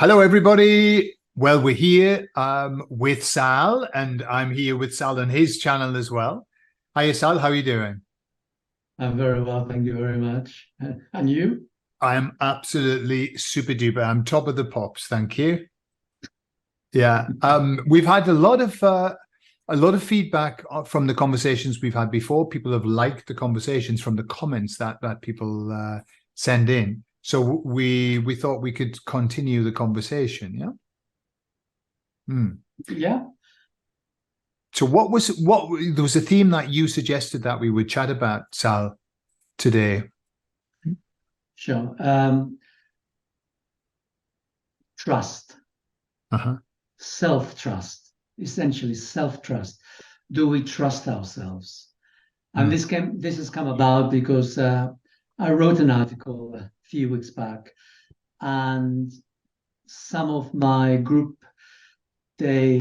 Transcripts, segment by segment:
Hello, everybody. Well, we're here with Sal, and I'm here with Sal on his channel as well. Hiya, Sal. How are you doing? I'm very well, thank you very much. And you? I am absolutely super duper. I'm top of the pops. Thank you. Yeah. We've had a lot of feedback from the conversations we've had before. People have liked the conversations from the comments that people send in. So we thought we could continue the conversation. Yeah. Hmm. Yeah, So there was a theme that you suggested that we would chat about, Sal, today. sure. Trust, Uh-huh. self-trust, essentially self-trust. Do we trust ourselves? And Mm. this has come about because I wrote an article a few weeks back, and some of my group they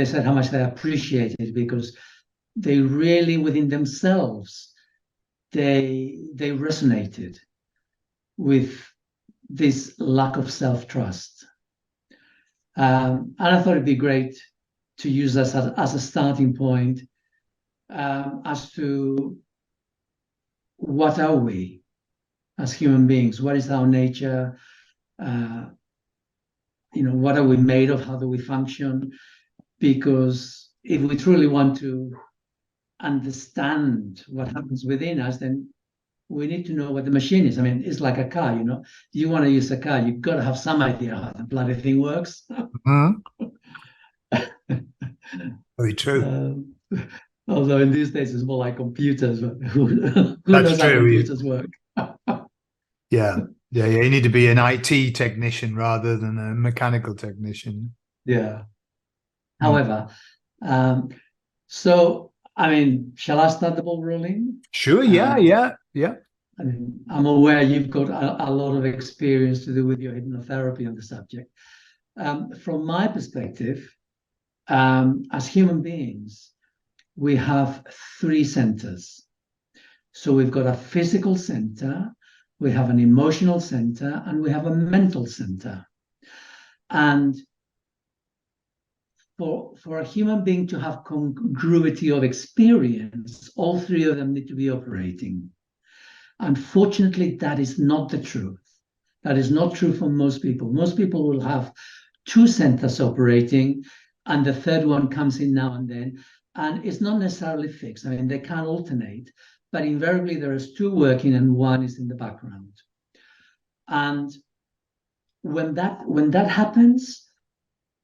said how much they appreciate it because they really within themselves they resonated with this lack of self-trust. And I thought it'd be great to use this as a starting point as to what are we as human beings? What is our nature? Uh, what are we made of? How do we function? Because if we truly want to understand what happens within us, then we need to know what the machine is. I mean, it's like a car, You want to use a car, you've got to have some idea how the bloody thing works. Mhm. Very true. um, Although in these days it's more like computers, but who That's knows how true. computers work? Yeah. Yeah. Yeah. You need to be an IT technician rather than a mechanical technician. Yeah. Mm. However, um, so I mean, shall I start the ball rolling? Sure. Yeah. Um, Yeah. Yeah. I mean, I'm aware you've got a lot of experience to do with your hypnotherapy on the subject. From my perspective, as human beings, we have three centers. So we've got a physical center, we have an emotional center, and we have a mental center. And for a human being to have congruity of experience, all three of them need to be operating. Unfortunately, that is not the truth. That is not true for most people. Most people will have two centers operating, and the third one comes in now and then. And it's not necessarily fixed. I mean, they can alternate, but invariably there is two working and one is in the background. And when that happens,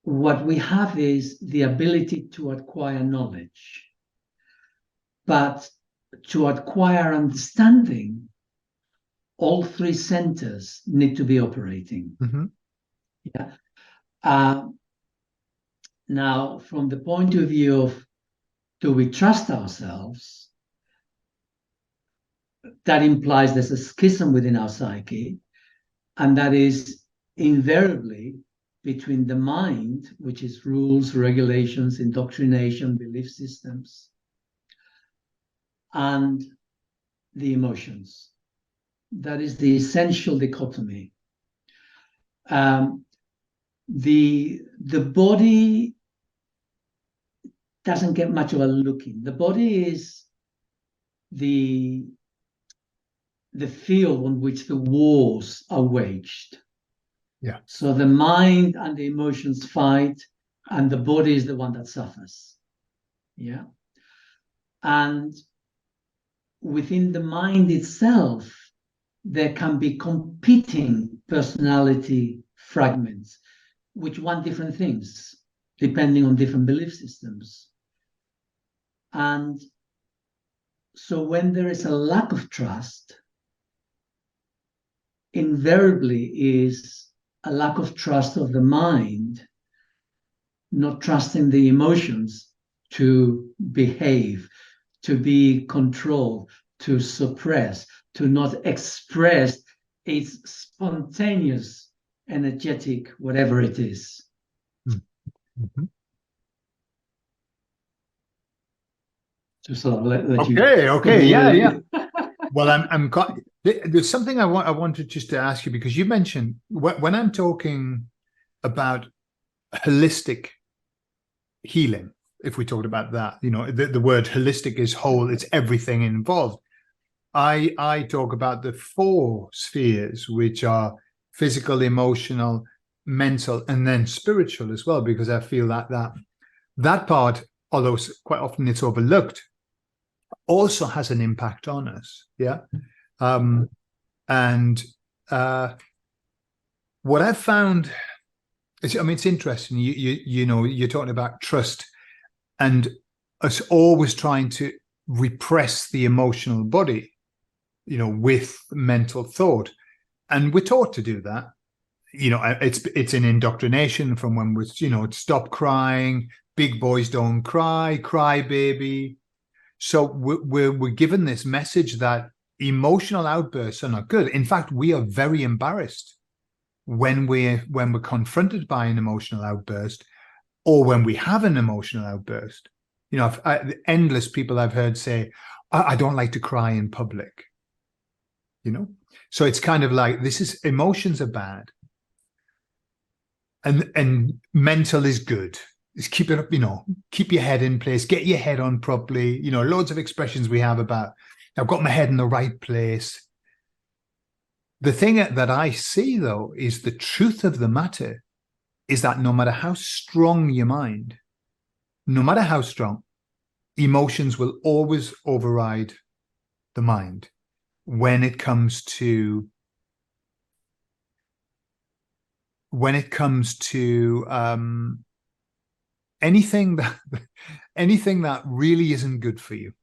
what we have is the ability to acquire knowledge. But to acquire understanding, all three centers need to be operating. Mm-hmm. Yeah. Uh, Now, from the point of view of do we trust ourselves, that implies there's a schism within our psyche, and that is invariably between the mind, which is rules, regulations, indoctrination, belief systems, and the emotions. That is the essential dichotomy. Um, the body doesn't get much of a look in. The body is the field on which the wars are waged. Yeah. So the mind and the emotions fight, and the body is the one that suffers. Yeah. And within the mind itself, there can be competing personality fragments, which want different things depending on different belief systems. And so when there is a lack of trust, invariably is a lack of trust of the mind, not trusting the emotions to behave, to be controlled, to suppress, to not express its spontaneous, energetic, whatever it is. Mm-hmm. Just sort of let you Okay. Okay. Yeah. Yeah. really. Well, I'm quite. There's something I wanted just to ask you, because you mentioned when I'm talking about holistic healing, if we talked about that, the word holistic is whole, it's everything involved. I talk about the 4 spheres, which are physical, emotional, mental, and then spiritual as well, because I feel that part, although quite often it's overlooked, also has an impact on us. Yeah. And what I've found is, it's interesting. You're talking about trust and us always trying to repress the emotional body, with mental thought. And we're taught to do that. It's an indoctrination from when we're, stop crying, big boys don't cry, cry baby. So we're given this message that emotional outbursts are not good. In fact, we are very embarrassed when we're confronted by an emotional outburst, or when we have an emotional outburst. Endless people I've heard say, I don't like to cry in public. So it's kind of like, emotions are bad, and mental is good. Just keep it up, keep your head in place, get your head on properly. Loads of expressions we have about, I've got my head in the right place. The thing that I see, though, is the truth of the matter is that no matter how strong your mind, no matter how strong, emotions will always override the mind when it comes to anything that really isn't good for you.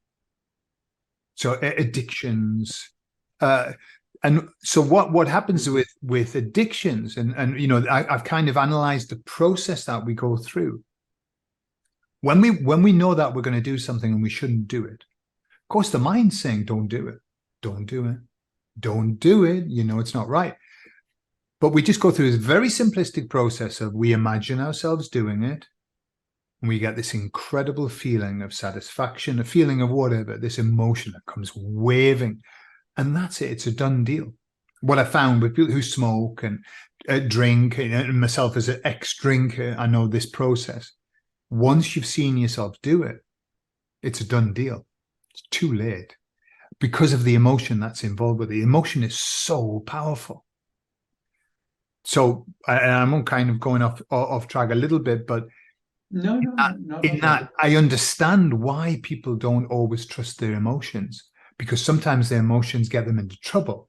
So addictions, and so what happens with addictions, and I've kind of analyzed the process that we go through when we know that we're going to do something and we shouldn't do it. Of course, the mind's saying, don't do it, don't do it, don't do it. It's not right. But we just go through this very simplistic process of, we imagine ourselves doing it, and we get this incredible feeling of satisfaction, a feeling of whatever, this emotion that comes waving, and that's it. It's a done deal. What I found with people who smoke and drink, and myself as an ex-drinker, I know this process. Once you've seen yourself do it, it's a done deal. It's too late, because of the emotion that's involved with it. The emotion is so powerful. So I'm kind of going off track a little bit, but no, I understand why people don't always trust their emotions, because sometimes their emotions get them into trouble.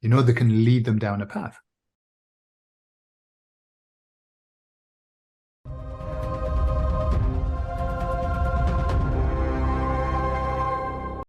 They can lead them down a path.